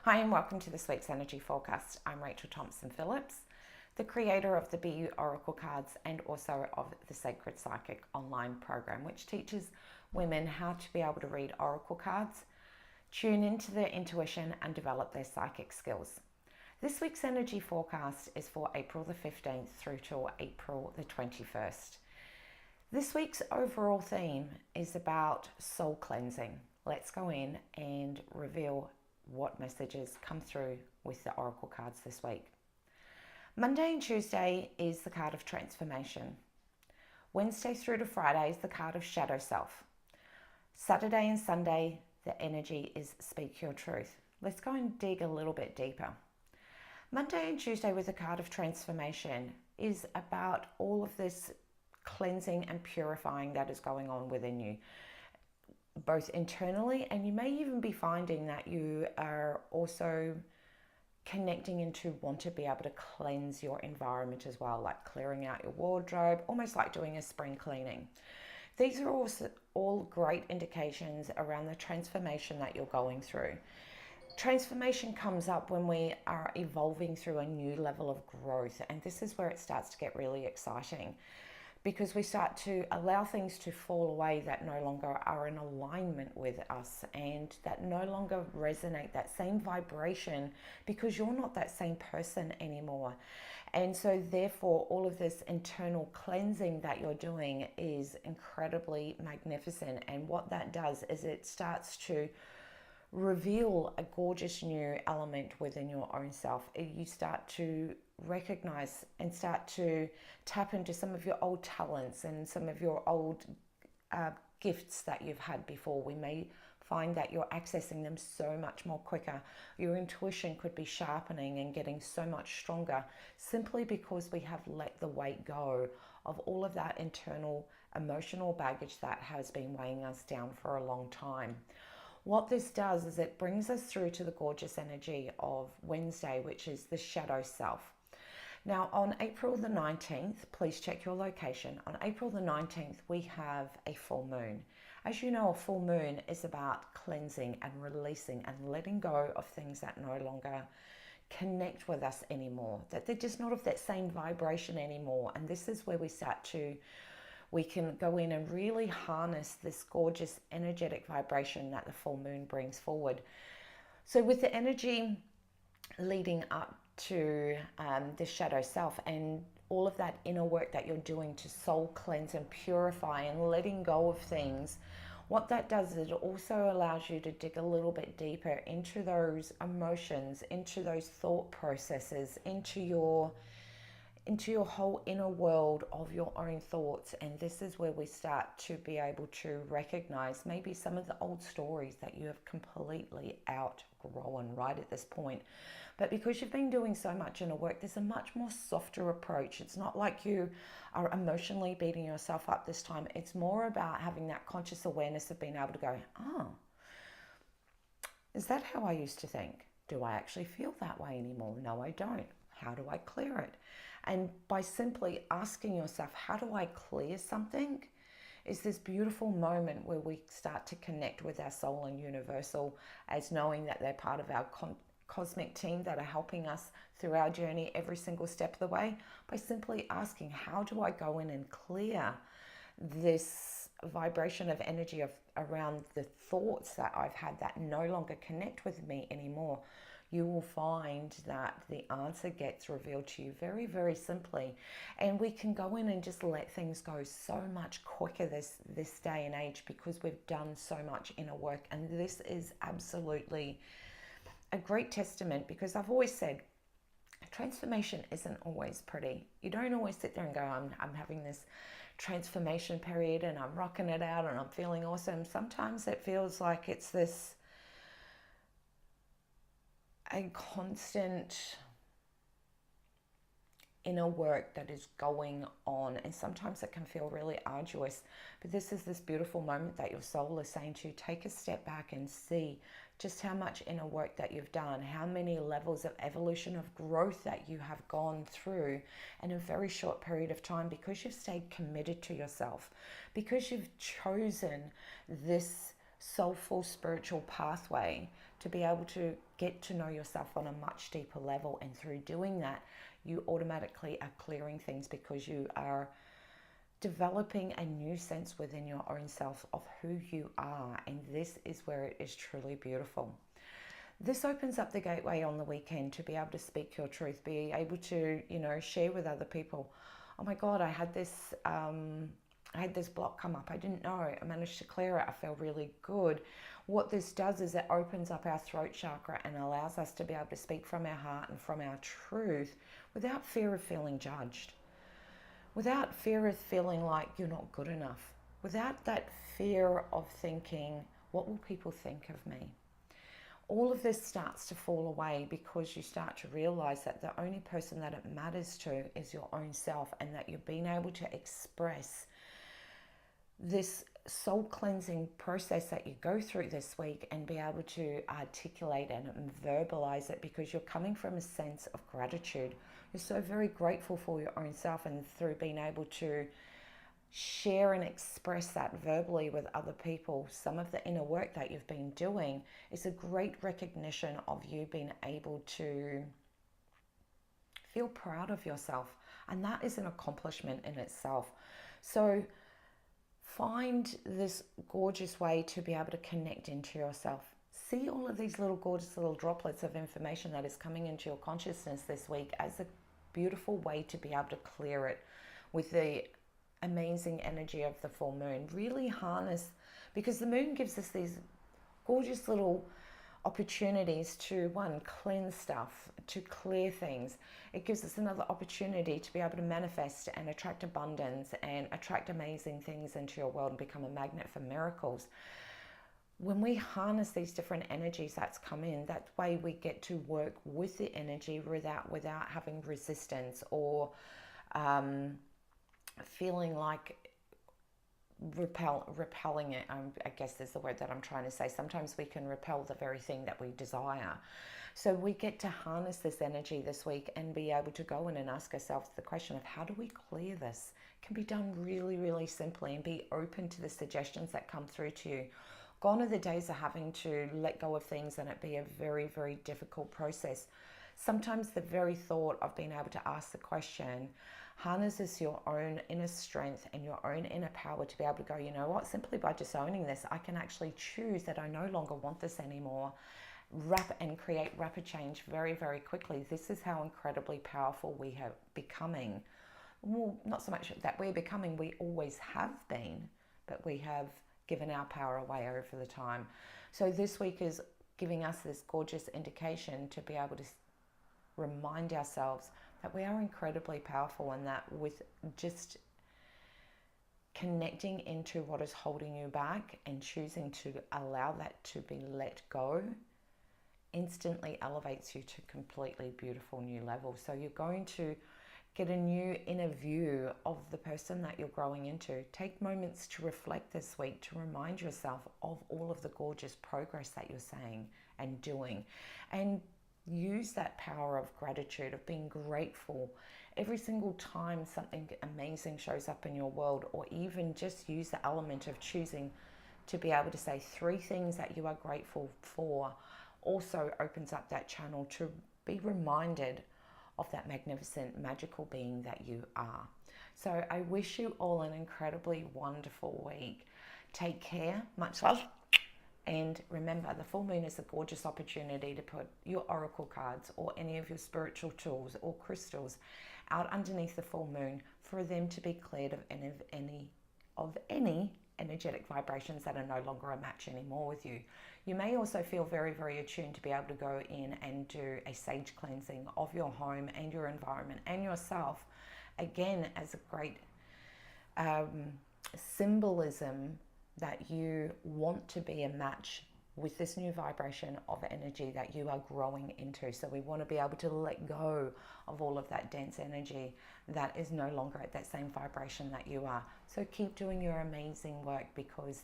Hi and welcome to this week's Energy Forecast. I'm Rachel Thompson-Phillips, the creator of the BU Oracle cards and also of the Sacred Psychic online program, which teaches women how to be able to read Oracle cards, tune into their intuition and develop their psychic skills. This week's Energy Forecast is for April the 15th through to April the 21st. This week's overall theme is about soul cleansing. Let's go in and reveal what messages come through with the Oracle cards this week. Monday and Tuesday is the card of transformation. Wednesday through to Friday is the card of shadow self. Saturday and Sunday, the energy is speak your truth. Let's go and dig a little bit deeper. Monday and Tuesday with the card of transformation is about all of this cleansing and purifying that is going on within you, both internally, and you may even be finding that you are also connecting into want to be able to cleanse your environment as well, like clearing out your wardrobe, almost like doing a spring cleaning. These are also all great indications around the transformation that you're going through. Transformation comes up when we are evolving through a new level of growth, and this is where it starts to get really exciting, because we start to allow things to fall away that no longer are in alignment with us and that no longer resonate that same vibration, because you're not that same person anymore. And so therefore all of this internal cleansing that you're doing is incredibly magnificent. And what that does is it starts to reveal a gorgeous new element within your own self. You start to recognize and start to tap into some of your old talents and some of your old gifts that you've had before. We may find that you're accessing them so much more quicker. Your intuition could be sharpening and getting so much stronger simply because we have let the weight go of all of that internal emotional baggage that has been weighing us down for a long time. What this does is it brings us through to the gorgeous energy of Wednesday, which is the shadow self. Now, on April the 19th, please check your location. On April the 19th, we have a full moon. As you know, a full moon is about cleansing and releasing and letting go of things that no longer connect with us anymore, that they're just not of that same vibration anymore. And this is where we can go in and really harness this gorgeous energetic vibration that the full moon brings forward. So with the energy leading up to the shadow self and all of that inner work that you're doing to soul cleanse and purify and letting go of things, what that does is it also allows you to dig a little bit deeper into those emotions, into those thought processes, into your whole inner world of your own thoughts. And this is where we start to be able to recognize maybe some of the old stories that you have completely outgrown right at this point. But because you've been doing so much inner work, there's a much more softer approach. It's not like you are emotionally beating yourself up this time. It's more about having that conscious awareness of being able to go, oh, is that how I used to think? Do I actually feel that way anymore? No, I don't. How do I clear it? And by simply asking yourself, how do I clear something, is this beautiful moment where we start to connect with our soul and universal, as knowing that they're part of our cosmic team that are helping us through our journey every single step of the way, by simply asking, how do I go in and clear this vibration of energy around the thoughts that I've had that no longer connect with me anymore? You will find that the answer gets revealed to you very, very simply. And we can go in and just let things go so much quicker this day and age, because we've done so much inner work. And this is absolutely a great testament, because I've always said transformation isn't always pretty. You don't always sit there and go, I'm having this transformation period and I'm rocking it out and I'm feeling awesome. Sometimes it feels like it's a constant inner work that is going on, and sometimes it can feel really arduous. But this is this beautiful moment that your soul is saying to you, take a step back and see just how much inner work that you've done, how many levels of evolution, of growth that you have gone through in a very short period of time, because you've stayed committed to yourself, because you've chosen this soulful spiritual pathway to be able to get to know yourself on a much deeper level. And through doing that, you automatically are clearing things because you are developing a new sense within your own self of who you are. And this is where it is truly beautiful. This opens up the gateway on the weekend to be able to speak your truth, be able to, share with other people. Oh my God, I had this block come up. I didn't know. I managed to clear it. I felt really good. What this does is it opens up our throat chakra and allows us to be able to speak from our heart and from our truth without fear of feeling judged, without fear of feeling like you're not good enough, without that fear of thinking, what will people think of me? All of this starts to fall away because you start to realize that the only person that it matters to is your own self, and that you've been able to express this soul cleansing process that you go through this week and be able to articulate and verbalize it because you're coming from a sense of gratitude. You're so very grateful for your own self, and through being able to share and express that verbally with other people, some of the inner work that you've been doing is a great recognition of you being able to feel proud of yourself. And that is an accomplishment in itself. So find this gorgeous way to be able to connect into yourself. See all of these little gorgeous little droplets of information that is coming into your consciousness this week as a beautiful way to be able to clear it with the amazing energy of the full moon. Really harness, because the moon gives us these gorgeous little opportunities to, one, cleanse stuff, to clear things. It gives us another opportunity to be able to manifest and attract abundance and attract amazing things into your world and become a magnet for miracles. When we harness these different energies that's come in, that way we get to work with the energy without having resistance or feeling like repelling it. I guess is the word that I'm trying to say. Sometimes we can repel the very thing that we desire. So we get to harness this energy this week and be able to go in and ask ourselves the question of how do we clear this? It can be done really, really simply, and be open to the suggestions that come through to you. Gone are the days of having to let go of things and it be a very, very difficult process. Sometimes the very thought of being able to ask the question harnesses your own inner strength and your own inner power to be able to go, you know what, simply by disowning this, I can actually choose that I no longer want this anymore. And create rapid change very, very quickly. This is how incredibly powerful we have becoming. Well, not so much that we're becoming, we always have been, but we have given our power away over the time. So this week is giving us this gorgeous indication to be able to remind ourselves that we are incredibly powerful, and that with just connecting into what is holding you back and choosing to allow that to be let go instantly elevates you to completely beautiful new levels. So you're going to get a new inner view of the person that you're growing into. Take moments to reflect this week to remind yourself of all of the gorgeous progress that you're saying and doing, and use that power of gratitude, of being grateful every single time something amazing shows up in your world, or even just use the element of choosing to be able to say 3 things that you are grateful for. Also opens up that channel to be reminded of that magnificent, magical being that you are. So I wish you all an incredibly wonderful week. Take care, much love. And remember, the full moon is a gorgeous opportunity to put your oracle cards or any of your spiritual tools or crystals out underneath the full moon for them to be cleared of any energetic vibrations that are no longer a match anymore with you. You may also feel very, very attuned to be able to go in and do a sage cleansing of your home and your environment and yourself, again, as a great symbolism that you want to be a match with this new vibration of energy that you are growing into. So we want to be able to let go of all of that dense energy that is no longer at that same vibration that you are. So keep doing your amazing work, because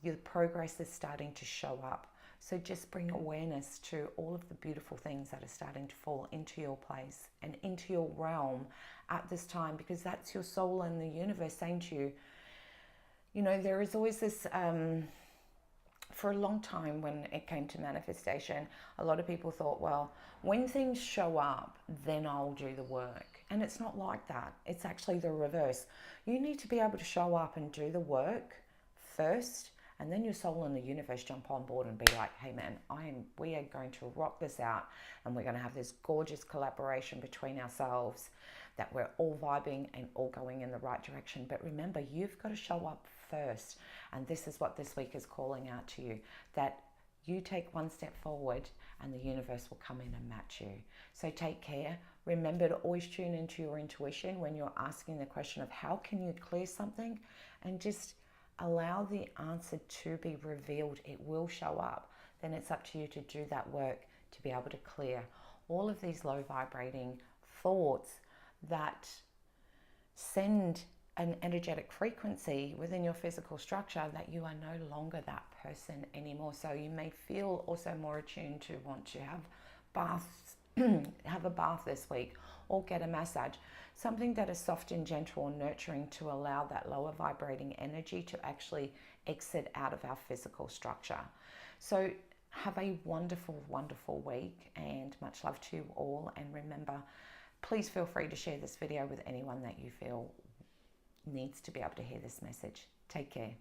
your progress is starting to show up. So just bring awareness to all of the beautiful things that are starting to fall into your place and into your realm at this time, because that's your soul and the universe saying to you, you know, there is always this for a long time when it came to manifestation, a lot of people thought, well, when things show up, then I'll do the work. And it's not like that. It's actually the reverse. You need to be able to show up and do the work first, and then your soul and the universe jump on board and be like, hey man, we are going to rock this out, and we're going to have this gorgeous collaboration between ourselves that we're all vibing and all going in the right direction. But remember, you've got to show up first. And this is what this week is calling out to you, that you take one step forward and the universe will come in and match you. So take care. Remember to always tune into your intuition when you're asking the question of how can you clear something, and just allow the answer to be revealed. It will show up. Then it's up to you to do that work to be able to clear all of these low vibrating thoughts that send an energetic frequency within your physical structure that you are no longer that person anymore. So you may feel also more attuned to want to have baths, have a bath this week, or get a massage, something that is soft and gentle and nurturing to allow that lower vibrating energy to actually exit out of our physical structure. So have a wonderful, wonderful week, and much love to you all. And remember, please feel free to share this video with anyone that you feel needs to be able to hear this message. Take care.